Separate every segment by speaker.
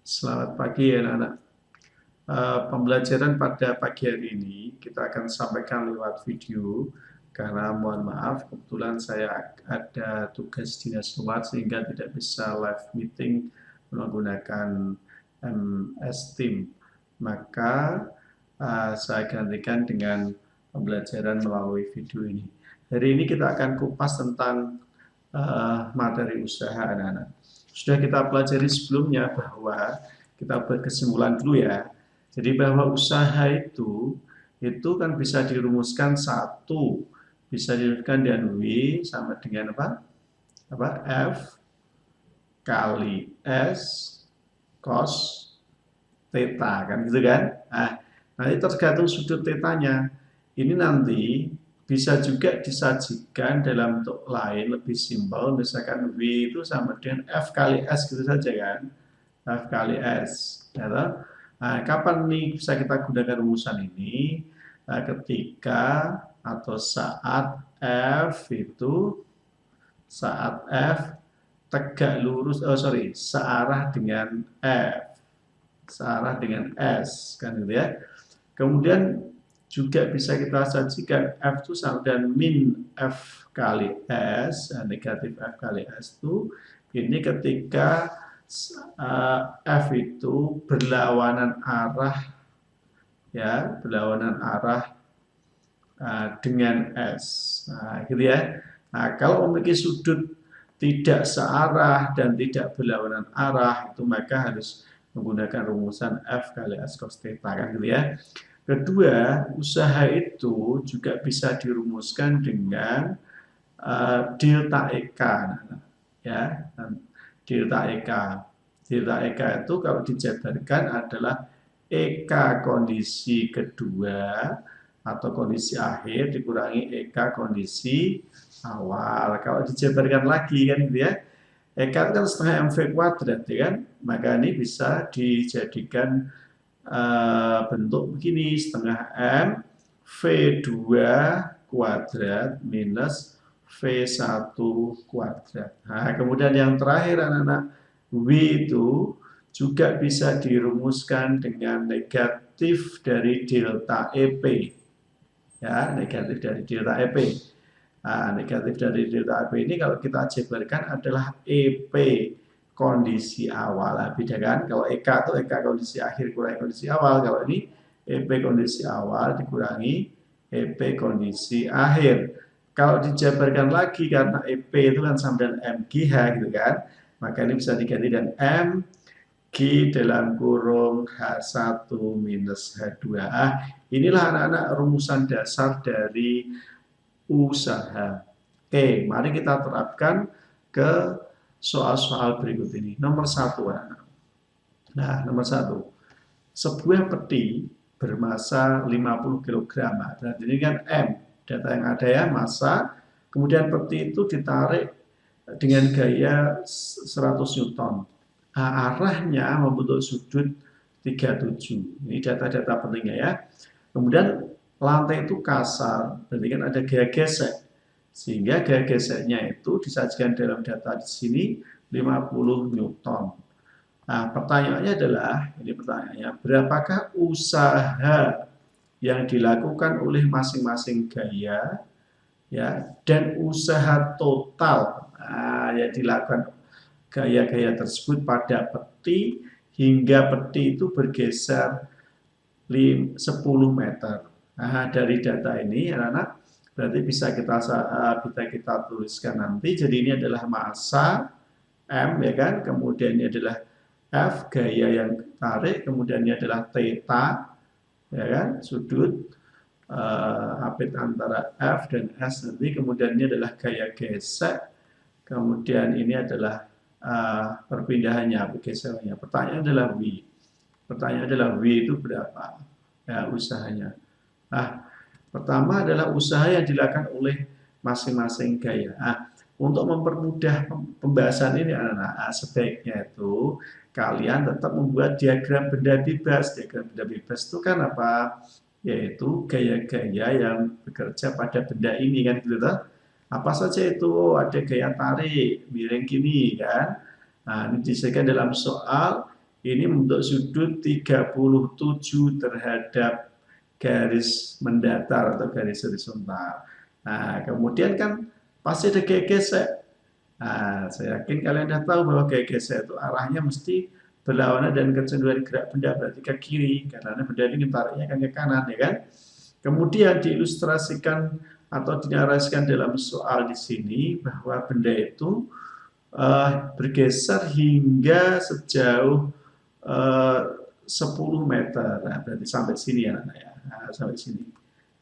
Speaker 1: Selamat pagi anak-anak. Pembelajaran pada pagi hari ini kita akan sampaikan lewat video karena mohon maaf kebetulan saya ada tugas dinas luar sehingga tidak bisa live meeting menggunakan MS Team. Maka saya gantikan dengan pembelajaran melalui video ini. Hari ini kita akan kupas tentang materi usaha anak-anak. Sudah kita pelajari sebelumnya bahwa kita buat kesimpulan dulu ya. Jadi bahwa usaha itu kan bisa dirumuskan satu, bisa dirumuskan dengan W sama dengan apa? F kali S cos theta kan gitu kan. Nah, nanti tergantung sudut tetanya. Ini nanti bisa juga disajikan dalam bentuk lain lebih simpel, misalkan W itu sama dengan F kali S gitu saja kan. F kali S ya. Nah, kapan nih bisa kita gunakan rumusan ini? Nah, ketika atau saat F tegak lurus, searah dengan F, searah dengan S kan gitu ya. Kemudian juga bisa kita sajikan F itu sama dengan min F kali S, negatif F kali S itu ini ketika F itu berlawanan arah ya, berlawanan arah dengan S. Nah, gitu ya. Nah, kalau memiliki sudut tidak searah dan tidak berlawanan arah itu maka harus menggunakan rumusan F kali S cos theta kan gitu ya. Kedua, usaha itu juga bisa dirumuskan dengan delta EK. Ya, delta EK. Delta EK itu kalau dijabarkan adalah EK kondisi kedua atau kondisi akhir dikurangi EK kondisi awal. Kalau dijabarkan lagi kan gitu ya. EK itu kan setengah MV kuadrat ya kan. Maka ini bisa dijadikan bentuk begini, setengah M V2 kuadrat minus V1 kuadrat. Nah, kemudian yang terakhir anak-anak, W itu juga bisa dirumuskan dengan negatif dari delta EP. Ya, negatif dari delta EP. Nah, negatif dari delta EP ini kalau kita jabarkan adalah EP kondisi awal. Nah, beda kan? Kalau EK itu EK kondisi akhir kurangi kondisi awal. Kalau ini EP kondisi awal dikurangi EP kondisi akhir. Kalau dijabarkan lagi karena EP itu kan sama dengan MGH gitu kan. Maka ini bisa diganti dengan M G dalam kurung H1 minus H2A. Inilah anak-anak rumusan dasar dari usaha. Oke, mari kita terapkan ke soal-soal berikut ini. Nomor satu, anak-anak. Nah, nomor satu. Sebuah peti bermasa 50 kg. Berarti ini kan M, data yang ada ya, massa. Kemudian peti itu ditarik dengan gaya 100 Newton. Nah, arahnya membentuk sudut 37. Ini data-data pentingnya ya. Kemudian lantai itu kasar, berarti kan ada gaya gesek. Sehingga gaya geseknya itu disajikan dalam data di sini 50 Newton. Nah, pertanyaannya adalah, ini pertanyaannya, berapakah usaha yang dilakukan oleh masing-masing gaya ya dan usaha total yang dilakukan gaya-gaya tersebut pada peti hingga peti itu bergeser 10 meter. Nah, dari data ini anak-anak berarti bisa kita tuliskan nanti. Jadi ini adalah massa M ya kan, kemudian ini adalah F gaya yang tarik, kemudian ini adalah theta ya kan, sudut apit antara F dan S nanti, kemudian ini adalah gaya gesek, kemudian ini adalah perpindahannya, bergesernya. Pertanyaan adalah W itu berapa ya usahanya. Nah, pertama adalah usaha yang dilakukan oleh masing-masing gaya. Nah, untuk mempermudah pembahasan ini anak-anak, sebaiknya itu kalian tetap membuat diagram benda bebas. Diagram benda bebas itu kan apa? Yaitu gaya-gaya yang bekerja pada benda ini kan gitu toh. Apa saja itu? Ada gaya tarik, miring gini kan. Nah, ini disediakan dalam soal ini membentuk sudut 37 terhadap garis mendatar atau garis horizontal. Nah, kemudian kan pasti ada gaya gesek. Nah, saya yakin kalian sudah tahu bahwa gaya gesek itu arahnya mesti berlawanan dan kecenderungan gerak benda berarti ke kiri, karena benda ini tariknya kan ke kanan, ya kan? Kemudian diilustrasikan atau dinarasikan dalam soal di sini bahwa benda itu bergeser hingga sejauh 10 meter. Nah, berarti sampai sini ya, anak ya. Nah, sampai sini.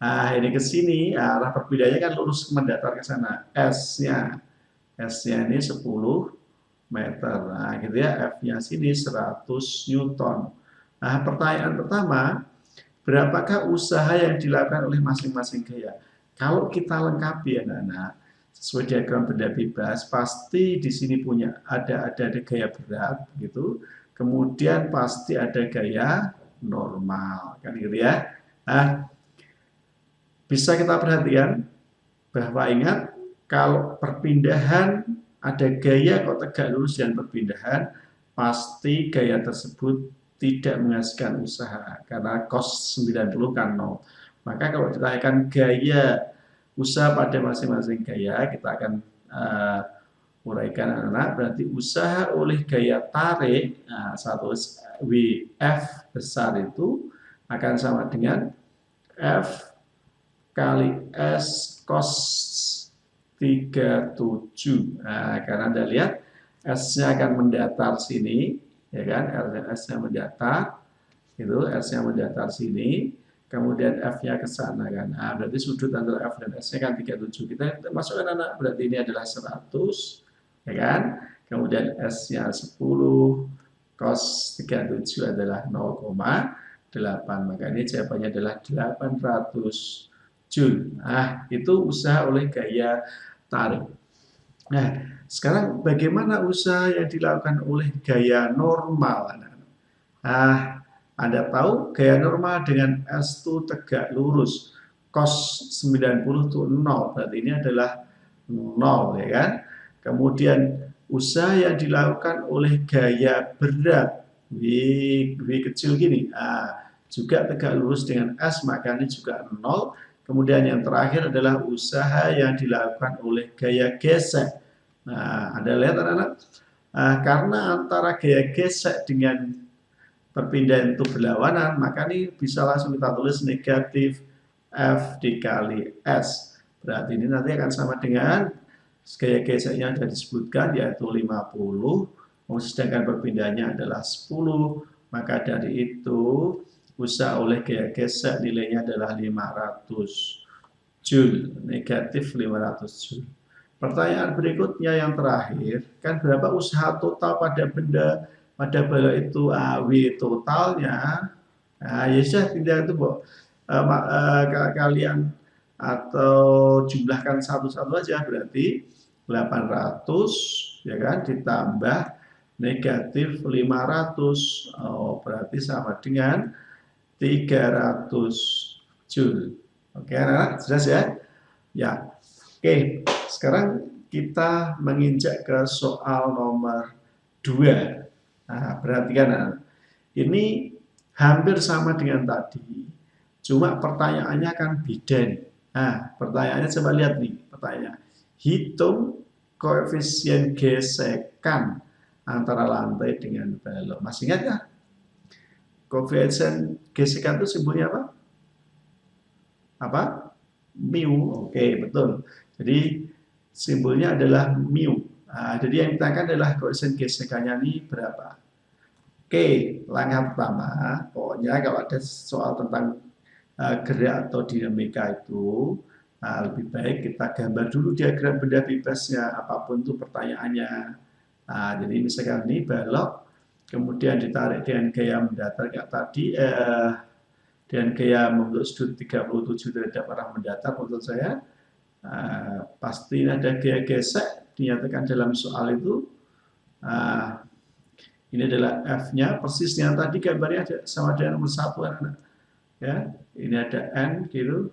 Speaker 1: Nah, ini ke sini, arah perpindahannya kan lurus mendatar ke sana. S-nya ini 10 meter. Nah, gitu ya, F-nya sini 100 Newton. Nah, pertanyaan pertama, berapakah usaha yang dilakukan oleh masing-masing gaya? Kalau kita lengkapi anak-anak, sesuai diagram benda bebas, pasti di sini punya ada gaya berat gitu. Kemudian pasti ada gaya normal, kan gitu ya. Nah, bisa kita perhatikan bahwa ingat kalau perpindahan ada gaya kok tegak lurus dan perpindahan, pasti gaya tersebut tidak menghasilkan usaha karena cos 90 kan 0. Maka kalau ditanyakan gaya usaha pada masing-masing gaya, kita akan uraikan anak-anak, berarti usaha oleh gaya tarik, nah, satu WF besar itu akan sama dengan F kali S cos 37. Nah, karena Anda lihat S-nya akan mendatar sini, ya kan? S-nya mendatar, itu S-nya mendatar sini, kemudian F-nya ke sana kan. Nah, berarti sudut antara F dan S-nya kan 37. Kita masukkan anak, berarti ini adalah 100, ya kan? Kemudian S-nya 10, cos 37 adalah 0,8. Maka ini jawabannya adalah 800 Joule. Nah, itu usaha oleh gaya tarik. Nah, sekarang bagaimana usaha yang dilakukan oleh gaya normal? Nah, Anda tahu gaya normal dengan S itu tegak lurus. Cos 90 itu 0, berarti ini adalah 0, ya kan? Kemudian usaha yang dilakukan oleh gaya berat, W kecil gini, juga tegak lurus dengan S, maka ini juga 0. Kemudian yang terakhir adalah usaha yang dilakukan oleh gaya gesek. Nah, Anda lihat anak-anak, karena antara gaya gesek dengan perpindahan itu berlawanan, maka ini bisa langsung kita tulis negatif F dikali S. Berarti ini nanti akan sama dengan gaya geseknya sudah disebutkan, yaitu 50, sedangkan perpindahannya adalah 10, maka dari itu usaha oleh gaya gesek nilainya adalah 500 Joule, negatif 500 Joule. Pertanyaan berikutnya yang terakhir, kan berapa usaha total pada benda pada bala itu W totalnya. Nah, ya sudah tinggal itu kalian atau jumlahkan satu-satu aja, berarti 800 ya kan ditambah negatif 500, berarti sama dengan 300 Joule. Oke, anak-anak, jelas ya? Ya. Oke, sekarang kita menginjak ke soal nomor 2. Nah, perhatikan, ini hampir sama dengan tadi, cuma pertanyaannya kan beda nih. Nah, pertanyaannya coba lihat nih, pertanyaan. Hitung koefisien gesekan antara lantai dengan balok. Masih ingat ya? Koefisien gesekan itu simbolnya apa? Apa? Mu. Oke, betul. Jadi simbolnya adalah mu. Nah, jadi yang ditanyakan adalah koefisien gesekannya ini berapa. Oke, langkah pertama, pokoknya kalau ada soal tentang gerak atau dinamika itu, lebih baik kita gambar dulu diagram benda bebasnya, apapun itu pertanyaannya. Nah, jadi misalkan ini balok, kemudian ditarik dengan gaya mendatar kayak tadi, dengan gaya membentuk sudut 37 terhadap arah mendatar, menurut saya pasti ada gaya gesek dinyatakan dalam soal itu. Ini adalah F-nya, persis yang tadi gambarnya sama dengan nomor 1, anak-anak. Ya, ini ada N gitu.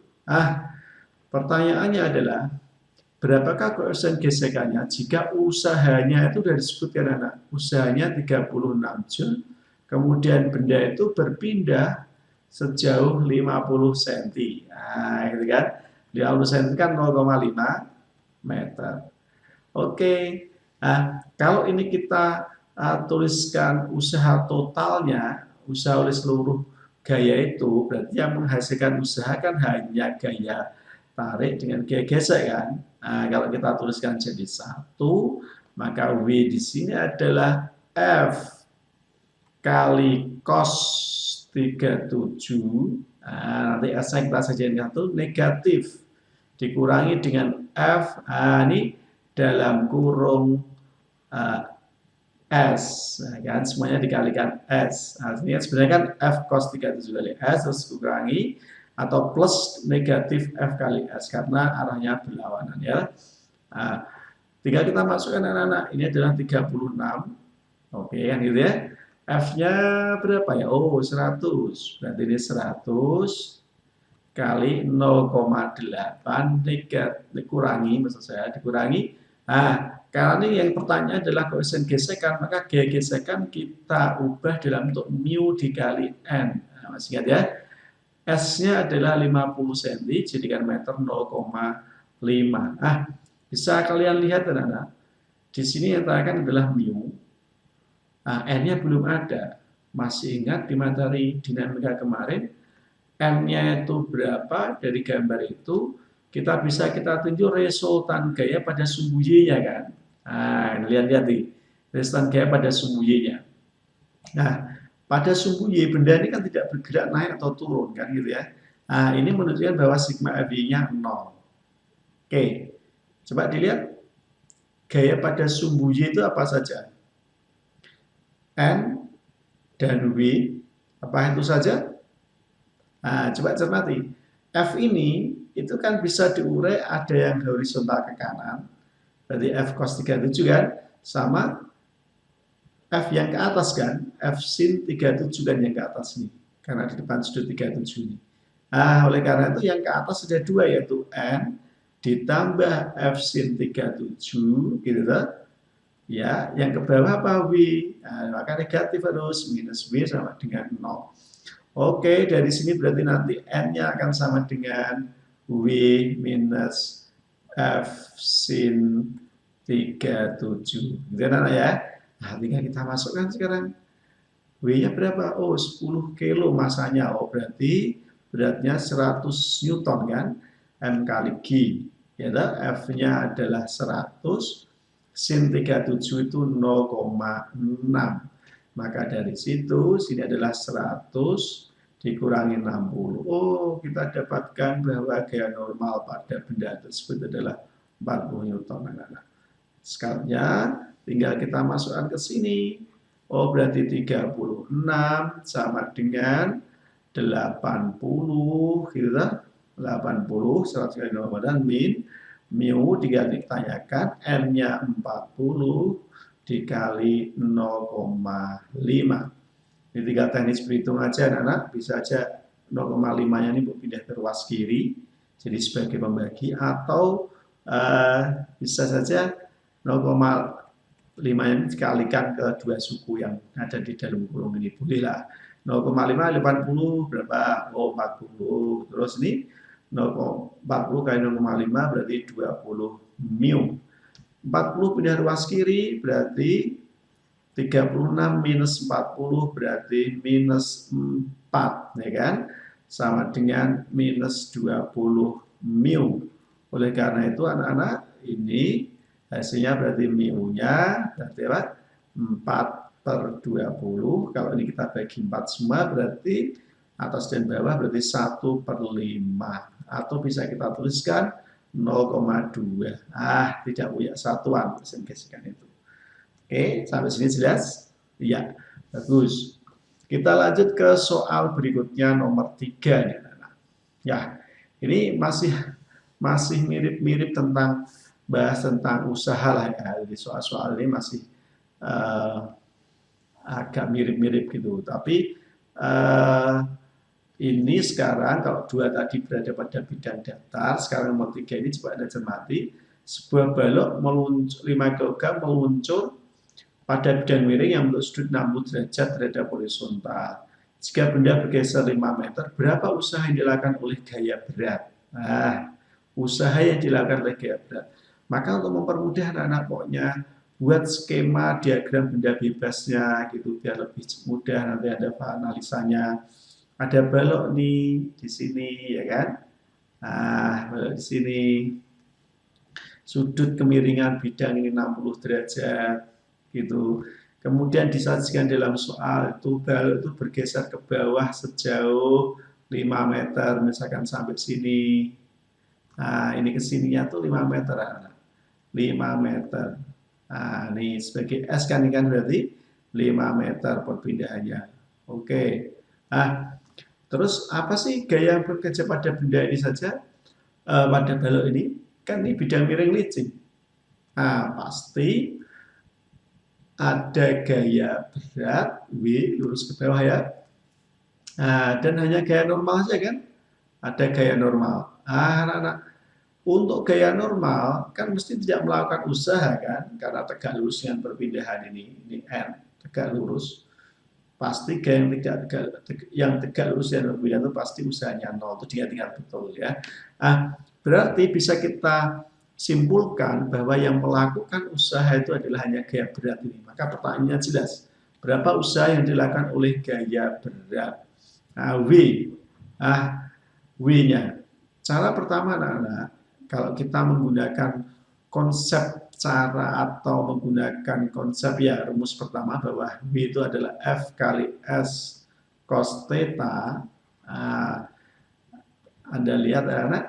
Speaker 1: Pertanyaannya adalah berapakah koefisien gesekannya jika usahanya itu sudah disebutkan, anak. Usahanya 36 Joule, kemudian benda itu berpindah sejauh 50 cm. Nah, gitu kan. 50 cm kan 0,5 meter. Oke. Nah, kalau ini kita tuliskan usaha totalnya, usaha oleh seluruh gaya itu, berarti yang menghasilkan usaha kan hanya gaya tarik dengan gaya gesek kan. Nah, kalau kita tuliskan jadi 1, maka W di sini adalah F kali cos 37. Nah, nanti S-nya kita sajikan satu negatif dikurangi dengan F. Nah, ini dalam kurung S, nah, kan semuanya dikalikan S. Artinya sebenarnya kan F cos 37 kali S terus kurangi atau plus negatif F kali S karena arahnya berlawanan ya. Nah, tinggal kita masukkan anak-anak, ini adalah 36. Oke, kan gitu ya. F-nya berapa ya? Oh, 100. Berarti ini 100 kali 0,8 dikurangi, maksud saya dikurangi. Nah, karena ini yang pertanyaan adalah koefisien gesekan, maka gaya gesekan kita ubah dalam bentuk mu dikali n. Nah, masih ingat ya? S-nya adalah 50 cm, jadikan meter 0,5. Ah, bisa kalian lihat anak-anak. Di sini yang terakhir adalah mu. Nah, n-nya belum ada. Masih ingat di materi dinamika kemarin, n-nya itu berapa dari gambar itu, kita bisa kita tunjuk resultan gaya pada sumbu Y-nya kan. Nah, lihat-lihat nih, resultan gaya pada sumbu Y-nya. Nah, pada sumbu Y, benda ini kan tidak bergerak naik atau turun kan gitu ya. Nah, ini menunjukkan bahwa sigma FY-nya 0. Oke, coba dilihat gaya pada sumbu Y itu apa saja? N dan W, apa itu saja? Nah, coba cermati. F ini itu kan bisa diurai ada yang horizontal ke kanan, berarti F cos 37 kan, sama F yang ke atas kan, F sin 37 kan yang ke atas nih, karena di depan sudut 37 ini. Nah, oleh karena itu yang ke atas ada dua, yaitu N ditambah F sin 37, gitu kan. Ya, yang ke bawah apa? W. Nah, maka negatif harus minus W sama dengan 0. Oke, dari sini berarti nanti N-nya akan sama dengan W minus F sin 37. Gitu kan anak ya? Nah, tinggal kita masukkan sekarang. W-nya berapa? Oh, 10 kilo masanya. Oh, berarti beratnya 100 Newton kan? M kali G. Ya, F-nya adalah 100. Sin 37 itu 0,6. Maka dari situ, sini adalah 100 dikurangi 60. Oh, kita dapatkan bahwa gaya normal pada benda tersebut adalah 40 Newton. Sekarangnya tinggal kita masukkan ke sini. Oh, berarti 36 sama dengan 80, gitu kan? 80, 100 kali 0 dan min mu ditanyakan, n-nya 40 dikali 0,5. Ini tinggal teknis berhitung aja anak-anak, bisa aja 0,5-nya ini pindah ke ruas kiri, jadi sebagai pembagi, atau bisa saja 0,5-nya ini dikalikan ke dua suku yang ada di dalam kurung ini, bolehlah. 0,5 80 berapa? Oh, 40. Terus ini 0,40 kali 0,5 berarti 20 mu. 40 pindah ruas kiri berarti 36 minus 40 berarti minus 4, ya kan? Sama dengan minus 20 mu. Oleh karena itu anak-anak, ini hasilnya berarti mu-nya berarti apa? 4/20. Kalau ini kita bagi 4 semua berarti atas dan bawah berarti 1/5. Atau bisa kita tuliskan 0,2. Tidak punya satuan gesekan itu. Oke, sampai sini jelas? Iya, bagus. Kita lanjut ke soal berikutnya nomor 3. Ya, ini masih mirip-mirip tentang bahas tentang usaha lah ya. Jadi soal-soal ini masih agak mirip-mirip gitu. Tapi ini sekarang kalau 2 tadi berada pada bidang datar, sekarang nomor 3 ini coba Anda cermati. Sebuah balok meluncur 5 kg meluncur pada bidang miring yang membentuk sudut 60 derajat terhadap horizontal. Jika benda bergeser 5 meter, berapa usaha yang dilakukan oleh gaya berat? Nah, usaha yang dilakukan oleh gaya berat. Maka untuk mempermudah anak-anak pokoknya buat skema diagram benda bebasnya gitu biar lebih mudah nanti ada analisanya. Ada balok nih di sini ya kan. Nah, balok di sini. Sudut kemiringan bidang ini 60 derajat gitu. Kemudian disajikan dalam soal itu balok itu bergeser ke bawah sejauh 5 meter misalkan sampai sini. Nah, ini kesininya tuh 5 meter. 5 meter. Nah, ini sebagai S kan ini kan berarti 5 meter perpindahannya. Oke. Nah, terus apa sih gaya yang bekerja pada benda ini saja? Pada balok ini, kan ini bidang miring licin. Nah, pasti ada gaya berat, W, lurus ke bawah ya. Nah, dan hanya gaya normal saja kan? Ada gaya normal. Ah, anak-anak, untuk gaya normal kan mesti tidak melakukan usaha kan, karena tegak lurus dengan perpindahan ini N, tegak lurus. Pasti gaya yang tegak lurus dan perpindahan itu pasti usahanya nol, itu diingat-ingat betul ya. Ah, berarti bisa kita simpulkan bahwa yang melakukan usaha itu adalah hanya gaya berat ini. Maka pertanyaannya jelas, berapa usaha yang dilakukan oleh gaya berat? Nah, W. W-nya. Cara pertama, anak-anak, kalau kita menggunakan konsep cara atau menggunakan konsep ya rumus pertama bahwa W itu adalah F kali S cos theta. Nah, Anda lihat anak-anak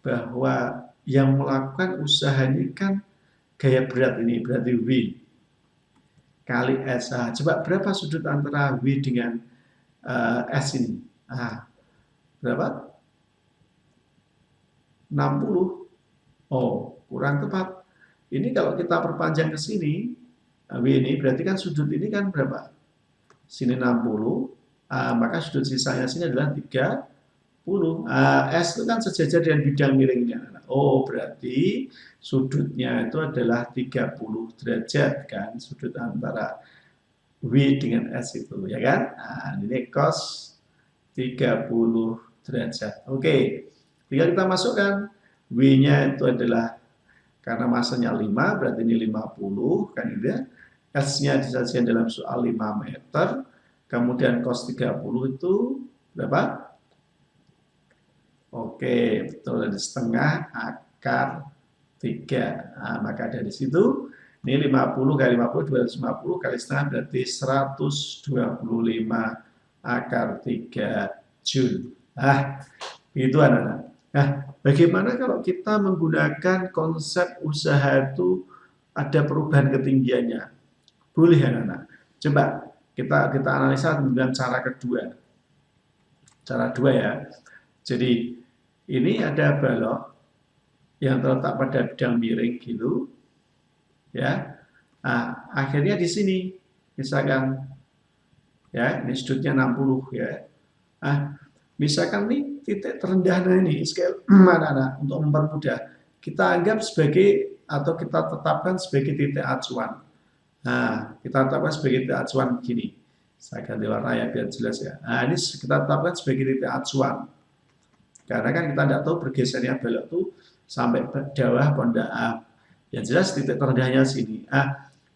Speaker 1: bahwa yang melakukan usaha ini kan gaya berat ini berarti W kali S. Nah, coba berapa sudut antara W dengan S ini? Nah, berapa? 60. Oh, kurang tepat. Ini kalau kita perpanjang ke sini, W ini berarti kan sudut ini kan berapa? Sini 60, maka sudut sisanya sini adalah 30. S itu kan sejajar dengan bidang miringnya. Oh, berarti sudutnya itu adalah 30 derajat kan, sudut antara W dengan S itu, ya kan? Nah, ini cos 30 derajat. Oke, tinggal kita masukkan. W-nya itu adalah karena masanya 5, berarti ini 50, kan gitu ya. S-nya disajikan dalam soal 5 meter, kemudian cos 30 itu berapa? Oke, betul, dari setengah akar 3. Nah, maka dari situ, ini 50 kali 50, 250 kali setengah berarti 125 akar 3 Joule. Nah, itu anak-anak. Nah, bagaimana kalau kita menggunakan konsep usaha itu ada perubahan ketinggiannya? Boleh anak-anak. Coba kita analisa dengan cara kedua. Cara dua ya. Jadi ini ada balok yang terletak pada bidang miring gitu. Ya. Nah, akhirnya di sini misalkan ya, ini sudutnya 60 ya. Nah, misalkan nih titik terendah ini scale mana untuk mempermudah kita anggap sebagai atau kita tetapkan sebagai titik acuan. Nah, kita tetapkan sebagai titik acuan begini. Saya ganti warna ya biar jelas ya. Nah, ini kita tetapkan sebagai titik acuan. Karena kan kita tidak tahu bergesernya balok itu sampai bawah atau enggak. Yang jelas titik terendahnya sini.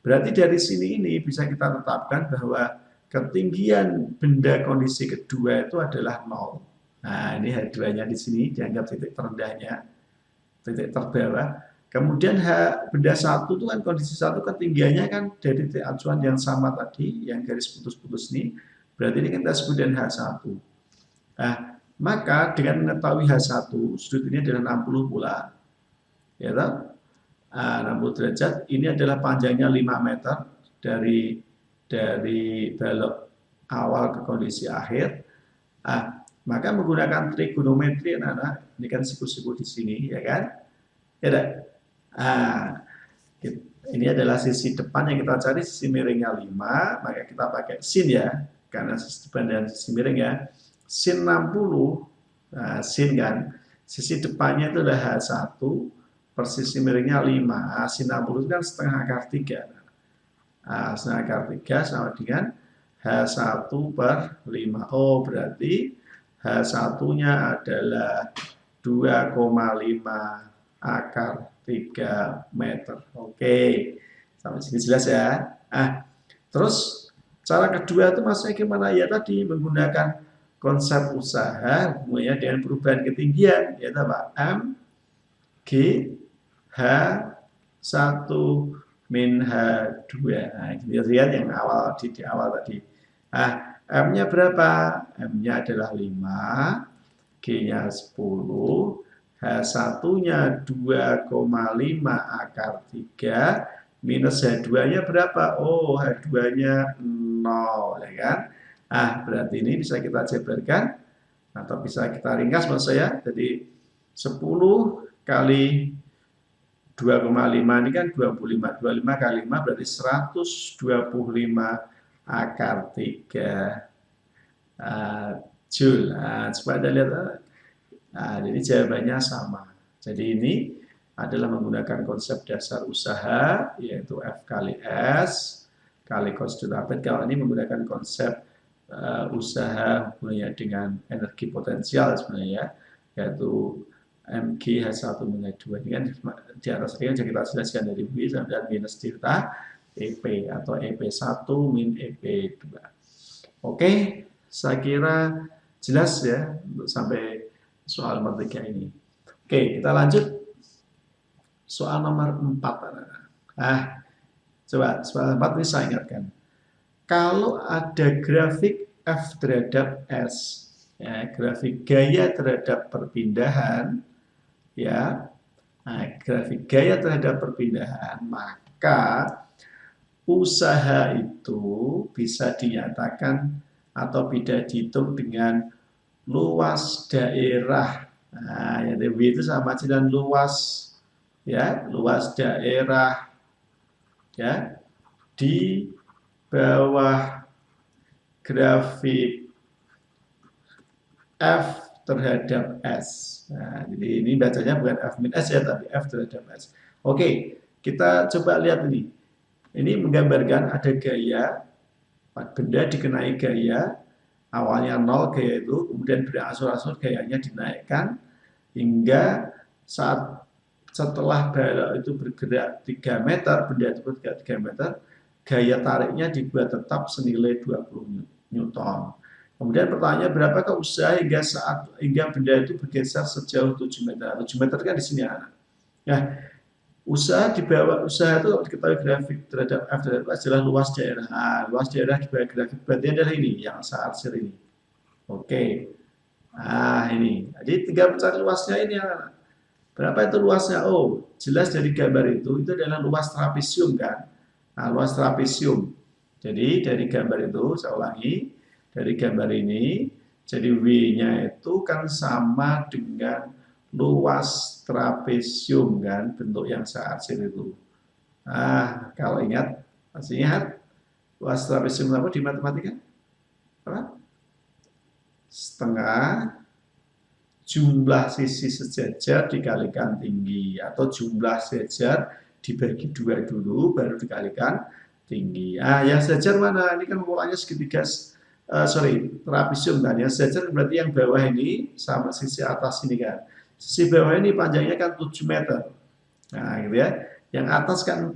Speaker 1: Berarti dari sini ini bisa kita tetapkan bahwa ketinggian benda kondisi kedua itu adalah 0. Nah, ini H2-nya di sini dianggap titik terendahnya, titik terbawah. Kemudian benda satu itu kan kondisi satu ketinggiannya kan dari titik acuan yang sama tadi, yang garis putus-putus ini, berarti ini kita sebut dengan H1. Nah, maka dengan mengetahui H1, sudut ini adalah 60 pula, ya toh? 60 derajat, ini adalah panjangnya 5 meter dari balok awal ke kondisi akhir. Maka menggunakan trigonometri anak-anak, ini kan siku-siku di sini, ya kan? Ya, ini adalah sisi depan yang kita cari, sisi miringnya 5, maka kita pakai sin ya, karena sisi depan dan sisi miring ya. Sin 60, sin kan, sisi depannya itu adalah H1, per sisi miringnya 5, sin 60 itu kan setengah akar 3. Sin akar 3 sama dengan H1 per 5. Oh, berarti H1-nya adalah 2,5 akar 3 meter. Oke, sampai sini jelas ya. Terus cara kedua itu maksudnya gimana? Ya tadi menggunakan konsep usaha hubungannya dengan perubahan ketinggian, yaitu apa? M, G, H1 min H2. Nah, kita lihat yang awal di awal tadi. M-nya berapa? M-nya adalah 5, G-nya 10, H1-nya 2,5 akar 3, minus H2-nya berapa? Oh, H2-nya 0, ya kan? Berarti ini bisa kita jabarkan, atau bisa kita ringkas maksud saya. Jadi, 10 kali 2,5 ini kan 25. 25 kali 5 berarti 125 akar 3 Joule. Supaya Anda lihat, jadi jawabannya sama. Jadi ini adalah menggunakan konsep dasar usaha, yaitu F kali S kali cos theta phi. Kalau ini menggunakan konsep usaha hubungannya dengan energi potensial sebenarnya, yaitu Mg H1 min H2. Ini kan di atas ini kan kita jelaskan dari V dan minus delta EP atau EP1 min EP2. Oke, saya kira jelas ya untuk sampai soal nomor 3 ini. Oke, kita lanjut soal nomor 4. Coba soal 4 ini saya ingatkan. Kalau ada grafik F terhadap S, ya, grafik gaya terhadap perpindahan, ya, grafik gaya terhadap perpindahan, maka usaha itu bisa dinyatakan atau bisa dihitung dengan luas daerah. Yaitu W itu sama dengan luas, ya, luas daerah, ya, di bawah grafik F terhadap S. Jadi ini bacanya bukan F min S ya, tapi F terhadap S. Oke, kita coba lihat ini. Ini menggambarkan ada gaya, benda dikenai gaya, awalnya 0 gaya itu, kemudian berangsur-angsur gayanya dinaikkan, hingga setelah bala itu bergerak 3 meter, benda itu bergerak 3 meter, gaya tariknya dibuat tetap senilai 20 Newton. Kemudian pertanyaannya, berapakah usaha hingga benda itu bergeser sejauh 7 meter? 7 meter kan di sini anak. Usaha di bawah usaha itu diketahui grafik terhadap F terhadap S adalah luas daerah. Luas daerah di bawah grafik berarti adalah ini yang saya arsir ini. Oke. Ini. Jadi tinggal mencari luasnya ini anak. Berapa itu luasnya? Oh, jelas dari gambar itu adalah luas trapesium kan. Luas trapesium. Jadi dari gambar itu, saya ulangi, dari gambar ini, jadi W-nya itu kan sama dengan luas trapesium kan, bentuk yang saya arsir itu. Kalau ingat, masih ingat luas trapesium apa di matematika? Apa? Setengah jumlah sisi sejajar dikalikan tinggi, atau jumlah sejajar dibagi 2 dulu baru dikalikan tinggi. Yang sejajar mana? Ini kan polanya segitiga, trapesium kan. Yang sejajar berarti yang bawah ini sama sisi atas ini kan. Sisi bawah ini panjangnya kan 7 meter. Gitu ya. Yang atas kan 4.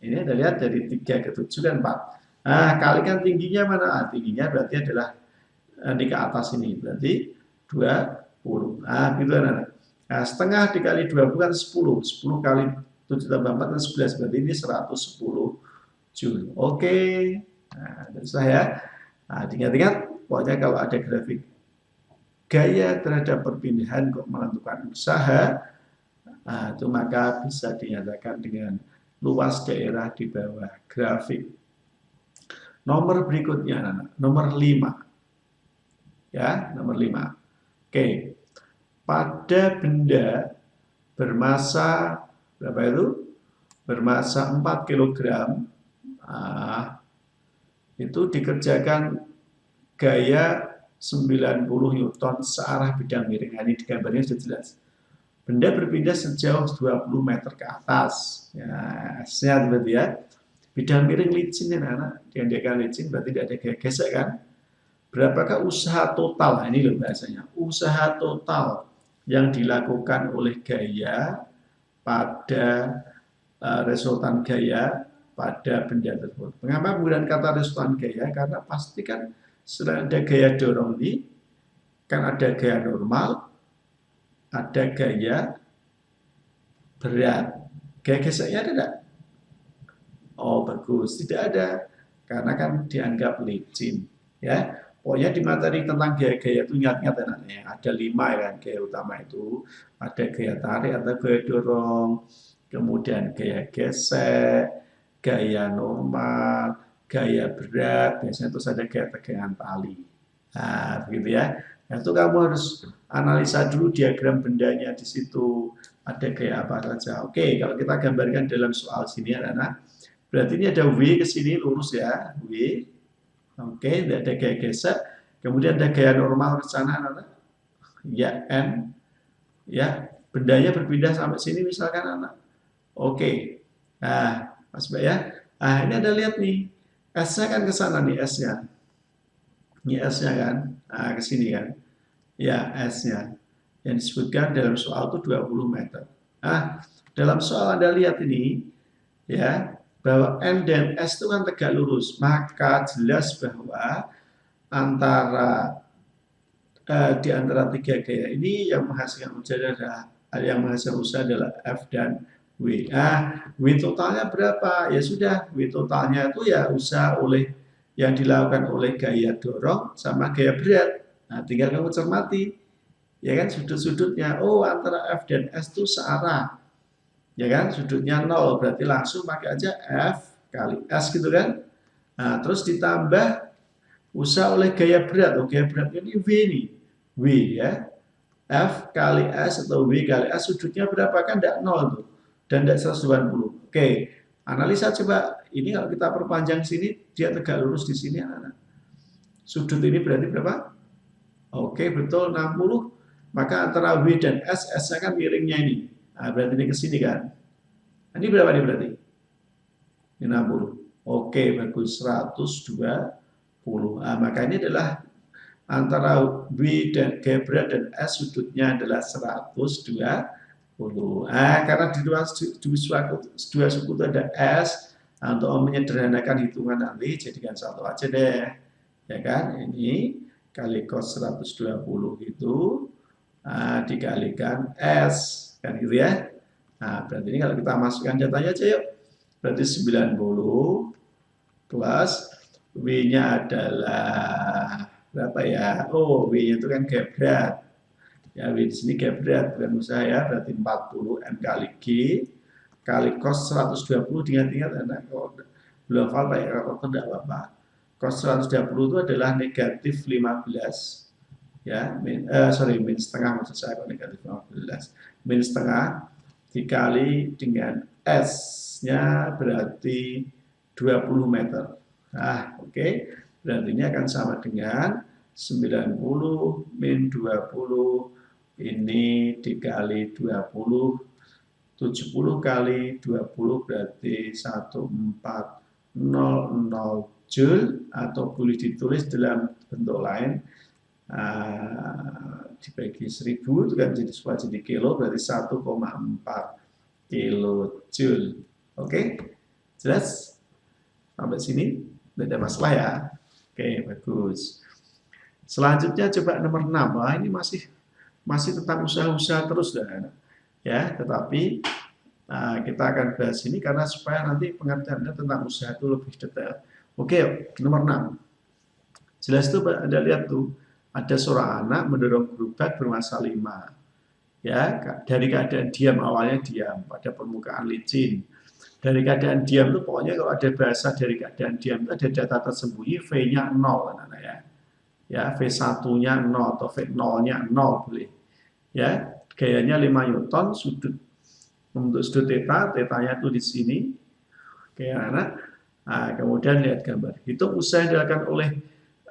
Speaker 1: Ini Anda lihat dari 3 ke 7 kan 4. Kalikan tingginya mana? Tingginya berarti adalah di ke atas ini. Berarti 20. Gitu kan. Setengah dikali 20 kan 10. 10 kali 7 tambah 4 kan 11. Berarti ini 110 Joule. Oke. Saya ingat-ingat, pokoknya kalau ada grafik gaya terhadap perpindahan kok menentukan usaha, itu maka bisa dinyatakan dengan luas daerah di bawah grafik. Nomor berikutnya, anak-anak, nomor 5. Ya, nomor 5. Oke. Pada benda bermasa berapa itu? Bermasa 4 kg, itu dikerjakan gaya 90 Newton searah bidang miring. Ini di gambarnya sudah jelas. Benda berpindah sejauh 20 meter ke atas. S-nya berarti ya. Bidang miring licin ya anak, diandikan licin berarti tidak ada gaya gesek kan? Berapakah usaha total? Nah, ini loh bahasanya. Usaha total yang dilakukan oleh gaya pada resultan gaya pada benda tersebut. Mengapa penggunaan kata resultan gaya? Karena pasti kan selain ada gaya dorong ini, kan ada gaya normal, ada gaya berat. Gaya geseknya ada tidak? Oh bagus, tidak ada. Karena kan dianggap licin. Ya, pokoknya di materi tentang gaya-gaya itu ingat-ingat anaknya. Ada 5 ya kan gaya utama itu. Ada gaya tarik atau gaya dorong, kemudian gaya gesek, gaya normal, gaya berat. Biasanya itu ada gaya tegangan tali. Nah, begitu ya. Nah, itu kamu harus analisa dulu diagram bendanya di situ. Ada gaya apa saja. Oke, kalau kita gambarkan dalam soal sini anak-anak. Berarti ini ada W ke sini lurus ya, W. Oke, tidak ada gaya gesek. Kemudian ada gaya normal ke sana, anak. Ya, N. Ya, bendanya berpindah sampai sini misalkan anak. Oke. Nah, Mas Mbak ya. Nah, ini ada lihat nih. S-nya kan ke sana nih, S-nya. Ini S-nya kan. Nah, ke sini kan. Ya, S-nya. Yang disebutkan dalam soal itu 20 meter. Nah, dalam soal Anda lihat ini, ya, bahwa N dan S itu kan tegak lurus, maka jelas bahwa antara di antara tiga gaya ini yang menghasilkan usaha adalah F dan W. W totalnya berapa? Ya sudah, W totalnya itu ya usaha yang dilakukan oleh gaya dorong sama gaya berat. Nah, tinggal kamu cermati, ya kan sudut-sudutnya. Oh, antara F dan S itu searah. Ya kan, sudutnya 0, berarti langsung pakai aja F kali S gitu kan. Nah, terus ditambah usaha oleh gaya berat. Oh, gaya beratnya ini W nih. W ya. F kali S atau W kali S sudutnya berapa kan? Tidak 0 tuh. Dan tidak 180. Oke, analisa coba. Ini kalau kita perpanjang sini, dia tegak lurus di sini anak-anak. Sudut ini berarti berapa? Oke, betul 60. Maka antara W dan S, S-nya kan miringnya ini. Nah, berarti ini ke sini kan. Ini berapa nih berarti? 60. Oke, bagus. 120. Nah, maka ini adalah antara W dan G berat dan S sudutnya adalah 120. Karena di dua suku itu ada S, untuk menyederhanakan hitungan nanti jadikan satu aja deh. Ya kan? Ini kali cos 120 itu dikalikan S. Kan gitu ya. Nah, berarti ini kalau kita masukkan datanya aja yuk. Berarti 90 plus W-nya adalah berapa ya? Oh, W-nya itu kan gaya berat. Ya, W di sini gaya berat, bukan usaha ya. Berarti 40 M kali G kali cos 120. Ingat-ingat anak, kalau belum hafal pakai kalkulator tidak apa-apa. Cos 120 itu adalah negatif 15. Ya, min setengah maksud saya, kalau negatif 15. Min setengah dikali dengan S-nya berarti 20 meter. Nah, oke. Berarti ini akan sama dengan 90 min 20 ini dikali 20, 70 kali 20 berarti 1400 Joule, atau boleh ditulis dalam bentuk lain dibagi 1000 itu kan jadi kilo, berarti 1,4 kilojoule. Oke, jelas sampai sini tidak ada masalah ya. Oke, bagus. Selanjutnya coba nomor 6. Wah, ini masih tentang usaha-usaha terus ya, tetapi kita akan bahas ini karena supaya nanti pengertiannya tentang usaha itu lebih detail. Oke, nomor 6. Jelas tuh Anda lihat tuh, ada seorang anak mendorong gerobak bermassa 5. Ya, dari keadaan diam, awalnya diam pada permukaan licin. Dari keadaan diam itu pokoknya kalau ada bahasa dari keadaan diam itu ada data tersembunyi, V-nya 0 anak-anak ya. Ya, V1-nya 0 atau V0-nya 0 boleh. Ya, gayanya 5 Newton, untuk sudut theta, theta-nya itu di sini. Oke, anak. Nah, kemudian lihat gambar. Hitung usaha yang dilakukan oleh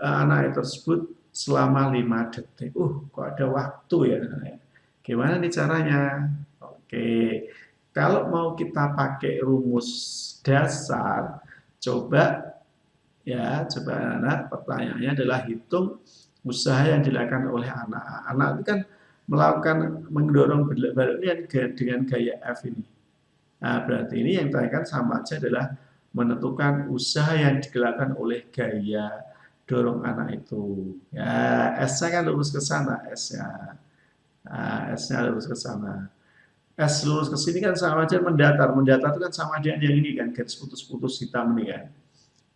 Speaker 1: anak tersebut selama 5 detik. Kok ada waktu ya, anak-anak. Gimana nih caranya? Oke, kalau mau kita pakai rumus dasar, Coba ya, coba anak-anak, pertanyaannya adalah hitung usaha yang dilakukan oleh anak. Anak itu kan melakukan mendorong balik ini dengan gaya F ini. Nah, berarti ini yang ditanyakan sama aja adalah menentukan usaha yang dilakukan oleh gaya dorong anak itu. Ya, S-nya kan lurus ke sana, S-nya. Nah, S-nya lurus ke sana. S lurus ke sini kan sama aja mendatar. Mendatar itu kan sama aja yang ini kan, garis putus-putus hitam ini kan.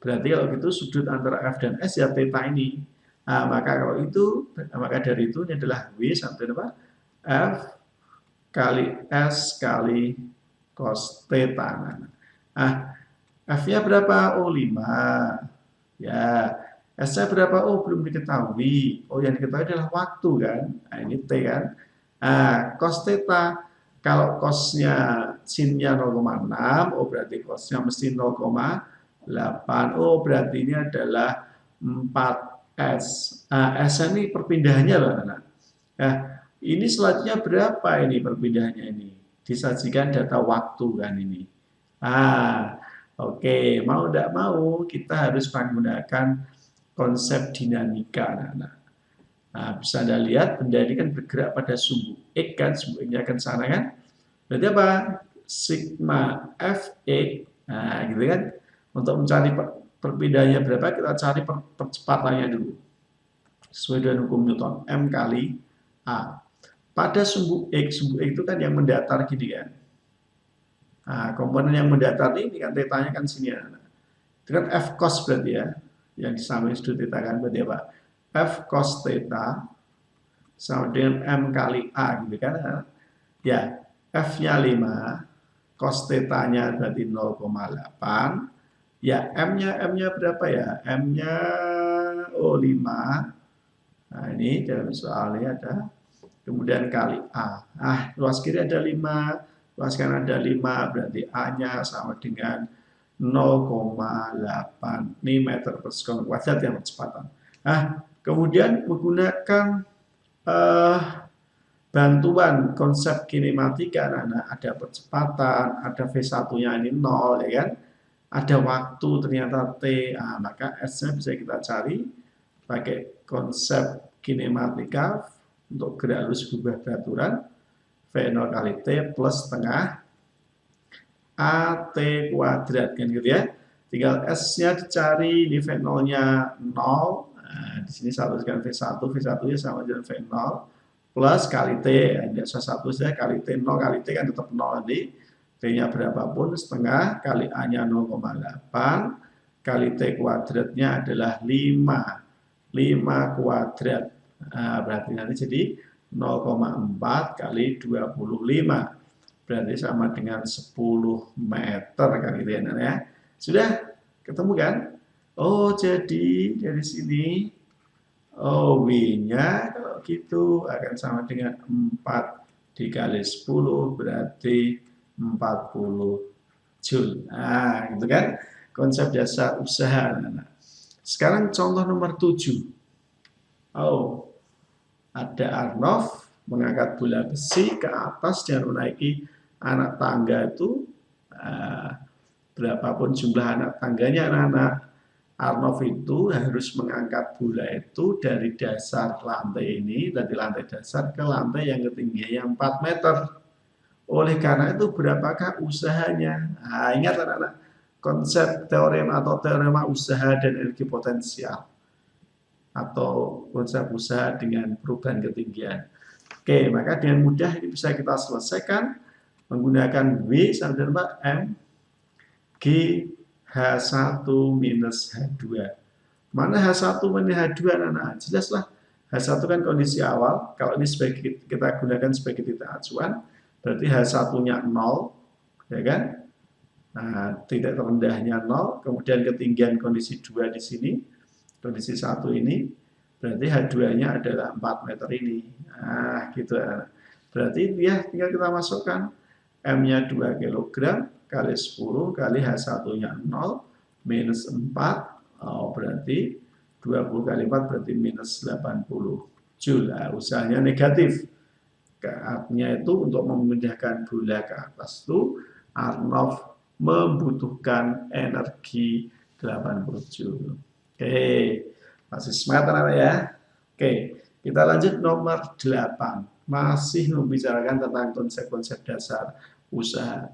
Speaker 1: Berarti kalau gitu sudut antara F dan S ya theta ini. Nah, maka kalau itu, maka dari itu ini adalah W sampai apa? F kali S kali cos theta. Nah, F-nya berapa? Oh, 5. Ya, S-nya berapa? Oh, belum diketahui. Oh, yang diketahui adalah waktu kan. Nah, ini T kan. Nah, cos theta. Kalau cosnya sinnya 0,6, oh berarti cosnya mesti 0,8. Oh, berarti ini adalah 4S. Nah, S ini perpindahannya loh, anak. Nah, ini selanjutnya berapa ini perpindahannya ini? Disajikan data waktu kan ini. Ah, oke. Mau tidak mau kita harus menggunakan konsep dinamika, anak-anak. Nah, bisa Anda lihat benda ini kan bergerak pada sumbu X kan, sumbu X-nya akan sana kan. Berarti apa? Sigma Fx. Nah, gitu kan. Untuk mencari perpindahannya berapa, kita cari percepatannya dulu. Sesuai dengan hukum Newton, M kali A. Pada sumbu X itu kan yang mendatar gini kan. Nah, komponen yang mendatar ini kan tetanya kan sini ya. Itu kan F cos berarti ya. Yang di samping sudut theta kan berarti apa? F cos theta sama dengan M kali A gitu kan. Ya, F-nya 5, cos theta-nya berarti 0,8. Ya, M-nya berapa ya? M-nya 5. Nah, ini dalam soal ini ada. Kemudian kali A. Nah, luas kiri ada 5, luas kanan ada 5, berarti A-nya sama dengan 0,8 meter per sekon kuadrat yang percepatan. Nah, kemudian menggunakan bantuan konsep kinematika, anak-anak, ada percepatan, ada V1-nya ini 0, ya kan? Ada waktu ternyata T, nah, maka S-nya bisa kita cari pakai konsep kinematika untuk gerak lurus berubah beraturan V0 kali T plus setengah AT kuadrat kan gitu ya. Tinggal S-nya dicari, di V0-nya 0. Nah, di sini satu dengan V1, V1-nya sama dengan V0 plus kali T. Ini satu saja kali T 0 kali T kan tetap 0 nanti. T-nya berapapun setengah kali A-nya 0,8 kali T kuadratnya adalah 5. 5 kuadrat. Nah, berarti nanti jadi 0,4 kali 25. Berarti sama dengan 10 meter kan gitu ya. Sudah ketemu kan? Oh, jadi dari sini W-nya kalau gitu akan sama dengan 4 dikali 10 berarti 40 Joule. Nah, gitu kan? Konsep dasar usaha. Sekarang contoh nomor 7. Oh, ada Arnov mengangkat bola besi ke atas dan menaiki anak tangga itu berapapun jumlah anak tangganya anak-anak. Arnov itu harus mengangkat bola itu dari dasar lantai ini, dari lantai dasar ke lantai yang ketinggiannya 4 meter. Oleh karena itu berapakah usahanya? Nah, ingat anak-anak, konsep teorema atau teorema usaha dan energi potensial atau konsep usaha dengan perubahan ketinggian. Oke, maka dengan mudah ini bisa kita selesaikan menggunakan W sama dengan M G H1 minus H2. Mana H1 minus H2 anak-anak? Jelaslah H1 kan kondisi awal. Kalau ini sebagai kita gunakan sebagai titik acuan, berarti H1-nya 0, ya kan? Nah, titik terendahnya 0, kemudian ketinggian kondisi 2 di sini, kondisi 1 ini, berarti H2-nya adalah 4 meter ini. Nah, gitu. Berarti dia tinggal kita masukkan M-nya 2 kg kali 10 kali H1-nya 0 minus 4, oh, berarti 20 kali 4 berarti minus 80 Joule. Nah, usahanya negatif. Artinya itu untuk memindahkan bola ke atas itu Arnov membutuhkan energi 80 Joule. Oke, masih semangat anak ya. Oke, kita lanjut nomor 8. Masih membicarakan tentang konsep-konsep dasar usaha.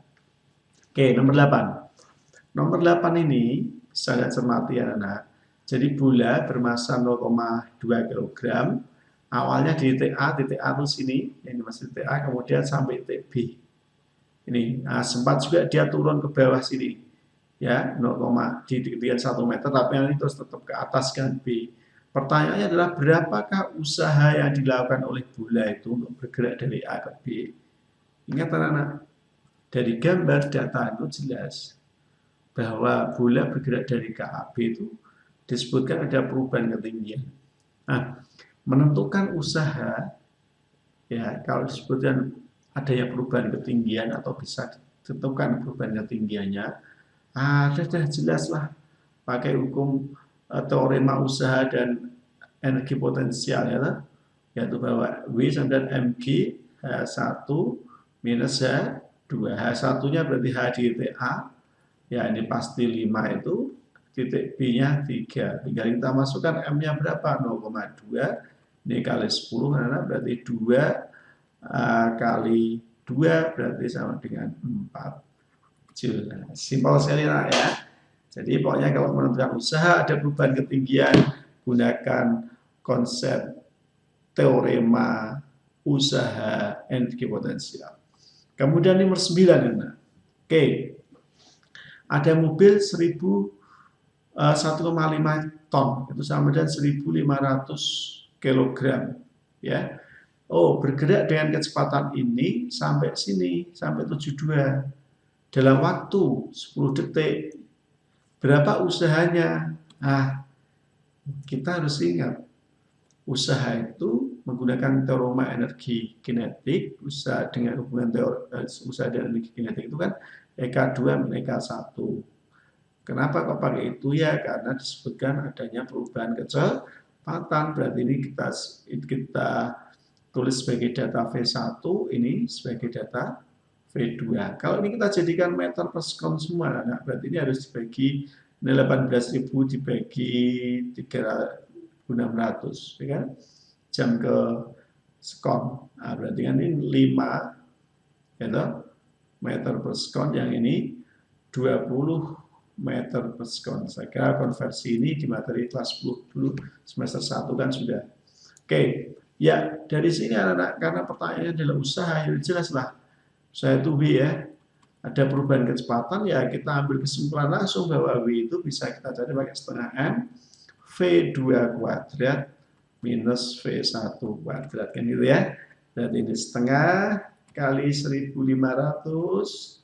Speaker 1: Oke, nomor 8. Nomor 8 ini sangat cermati ya anak. Jadi bola bermasa 0,2 kg. Awalnya di titik A itu sini, ini masih titik A, kemudian sampai titik B. Ini, nah, sempat juga dia turun ke bawah sini, ya 0, di ketinggian 1 meter, tapi ini terus tetap ke atas kan B. Pertanyaannya adalah berapakah usaha yang dilakukan oleh bola itu untuk bergerak dari A ke B? Ingat anak-anak, dari gambar data itu jelas bahwa bola bergerak dari K A B itu disebutkan ada perubahan ketinggian. Nah, menentukan usaha, ya kalau disebutkan adanya perubahan ketinggian atau bisa ditentukan perubahan ketinggiannya, ada jelas lah pakai hukum teorema usaha dan energi potensial ya, yaitu bahwa W sama dengan mg H1 minus H2. H1-nya berarti H di titik A, ya ini pasti 5 itu, titik B-nya 3. Tinggal kita masukkan M-nya berapa? 0,2. Ini kali 10, karena berarti 2 kali 2 berarti sama dengan 4 Joule. Simpel sekali ya. Jadi pokoknya kalau menentukan usaha ada perubahan ketinggian, gunakan konsep teorema usaha energi potensial. Kemudian nomor 9 ya. Oke. Ada mobil 1,5 ton, itu sama dengan 1.500 kg, ya. Oh, bergerak dengan kecepatan ini sampai sini, sampai 72 dalam waktu 10 detik. Berapa usahanya? Nah, kita harus ingat, usaha itu menggunakan teorema energi kinetik, usaha dengan hubungan usaha dan energi kinetik itu kan EK2 dan EK1. Kenapa kok pakai itu ya? Karena disebutkan adanya perubahan kecepatan. Berarti ini kita tulis sebagai data V1, ini sebagai data V2. Kalau ini kita jadikan meter per sekon semua, nah berarti ini harus dibagi 18.000 dibagi 3.600, ya kan? Jam ke sekon. Nah, berarti kan ini 5 ya, meter per sekon, yang ini 20 meter per sekon. Saya kira konversi ini di materi kelas 10 dulu, semester 1 kan sudah. Oke, ya dari sini anak-anak, karena pertanyaannya adalah usaha, ya jelas lah. Usaha itu W ya, ada perubahan kecepatan, ya kita ambil kesimpulan langsung bahwa W itu bisa kita cari pakai setengah M, V2 kuadrat minus V1 kuadrat, kan gitu ya. Dan ini setengah kali 1.500,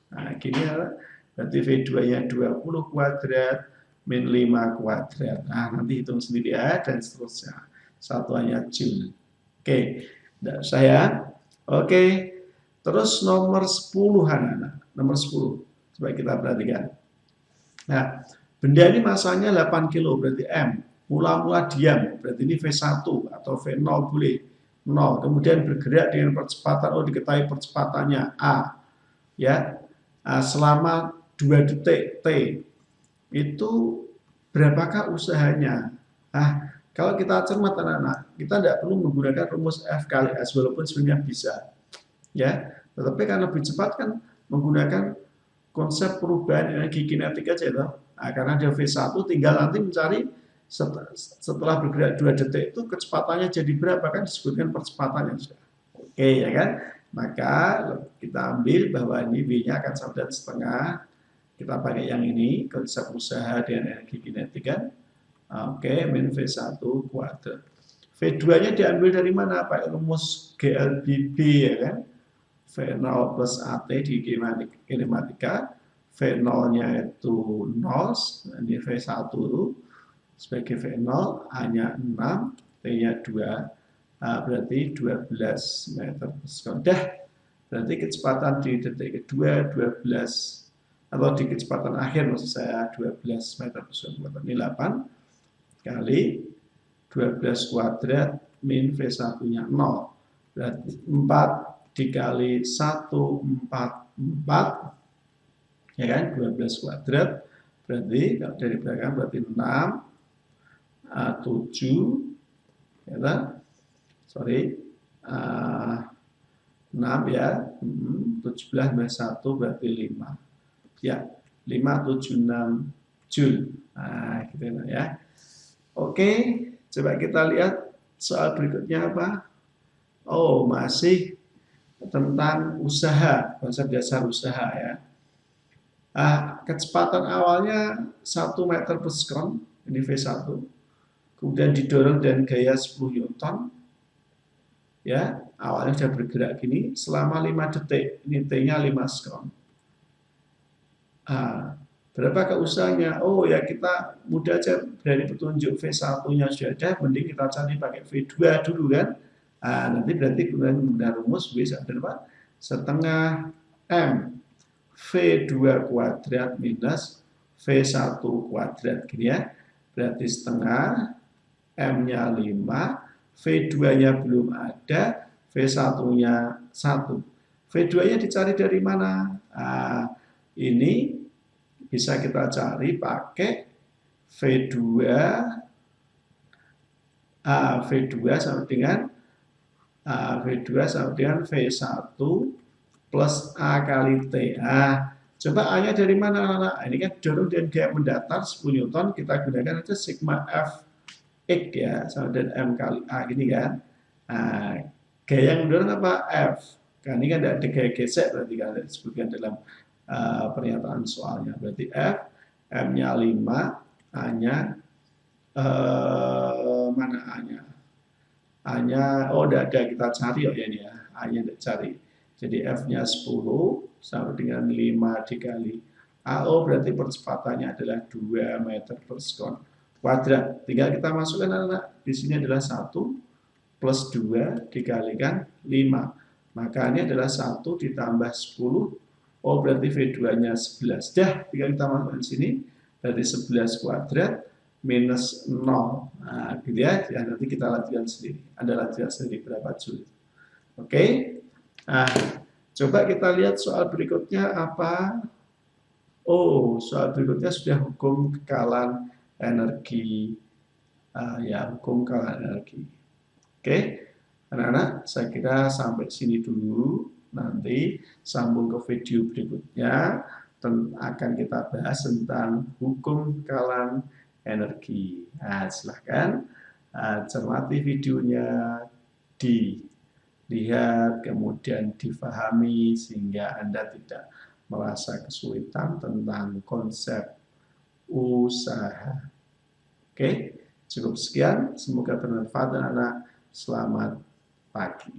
Speaker 1: nah gini ya, berarti V2-nya 20 kuadrat min 5 kuadrat. Nah, nanti hitung sendiri ya, dan seterusnya. Satuannya Joule. Oke, saya. Oke, terus nomor 10 anak-anak. Nomor 10, coba kita perhatikan. Nah, benda ini masanya 8 kilo, berarti M. Mula-mula diam, berarti ini V1 atau V0 boleh. 0. Kemudian bergerak dengan percepatan, diketahui percepatannya A. Ya, selama 2 detik T. Itu berapakah usahanya? Kalau kita cermat anak-anak, kita tidak perlu menggunakan rumus F kali S, walaupun sebenarnya bisa. Ya, tetapi kan lebih cepat kan menggunakan konsep perubahan energi kinetik aja itu. Nah, karena ada V1 tinggal nanti mencari setelah bergerak 2 detik itu kecepatannya jadi berapa, kan disebutkan percepatannya sudah. Oke ya kan? Maka kita ambil bahwa ini V-nya akan sama dengan setengah. Kita pakai yang ini, konsep usaha dengan energi kinetik kan. Oke, min V1 kuadrat. V2-nya diambil dari mana? Pakai rumus GLBB ya kan. V0 plus AT di kinematika. V0-nya itu 0, ini V1 itu sebagai V0, A-nya 6, T-nya 2, berarti 12 meter per sekon. Berarti kecepatan di detik kedua 12, atau di kecepatan akhir maksud saya 12 meter per sekon. Ini 8 kali 12 kuadrat min V1-nya 0. Berarti 4 dikali 1, 4, ya kan, 12 kuadrat Berarti kalau dari belakang berarti 6, 7, ya kan? Sorry, 6 ya, 17 tambah 1 berarti 5. Ya, 5, 7, 6 Joule. Nah, gitu ya. Oke, coba kita lihat soal berikutnya apa? Oh, masih tentang usaha, konsep dasar usaha ya. Kecepatan awalnya 1 meter per sekon, ini V1. Kemudian didorong dengan gaya 10 Newton. Ya, awalnya sudah bergerak gini selama 5 detik. Ini T-nya 5 sekon. Berapa keusahanya? Oh ya, kita mudah aja, dari petunjuk V1-nya sudah ada, mending kita cari pakai V2 dulu kan. Nanti berarti gunakan rumus V berapa? Setengah M V2 kuadrat minus V1 kuadrat gini ya. Berarti setengah, M-nya 5, V2-nya belum ada, V1-nya 1. V2-nya dicari dari mana? Ini bisa kita cari pakai V2, V2 sama dengan V2 sama dengan V1 plus A kali T. Coba A-nya dari mana, anak? Ini kan dorong dan gaya mendatar 10 Newton, kita gunakan aja sigma F X ya, sama dengan M kali A, gini kan. Gaya yang mendorong apa? F. Kan ini kan ada gaya gesek, berarti kan disebutkan dalam pernyataan soalnya. Berarti F, M-nya 5, A-nya, mana A-nya? A-nya, oh udah ada, kita cari ya ini ya. A-nya kita cari. Jadi F-nya 10 sama dengan 5 dikali AO, berarti percepatannya adalah 2 meter per sekon kuadrat. Tinggal kita masukkan anak-anak. Di sini adalah 1 plus 2 dikalikan 5. Maka ini adalah 1 ditambah 10. Oh, berarti V2-nya 11. Dah, tinggal kita masukkan sini. Berarti 11 kuadrat minus 0. Gitu ya. Nanti kita latihan sendiri. Anda latihan sendiri berapa Joule. Oke. Coba kita lihat soal berikutnya apa. Oh, soal berikutnya sudah hukum kekalan energi. Ya, hukum kekalan energi. Oke, anak-anak, saya kira sampai sini dulu. Nanti sambung ke video berikutnya, akan kita bahas tentang hukum kekalan energi. Silahkan cermati videonya, dilihat, kemudian difahami, sehingga Anda tidak merasa kesulitan tentang konsep usaha. Oke, cukup sekian. Semoga bermanfaat, anak-anak. Selamat pagi.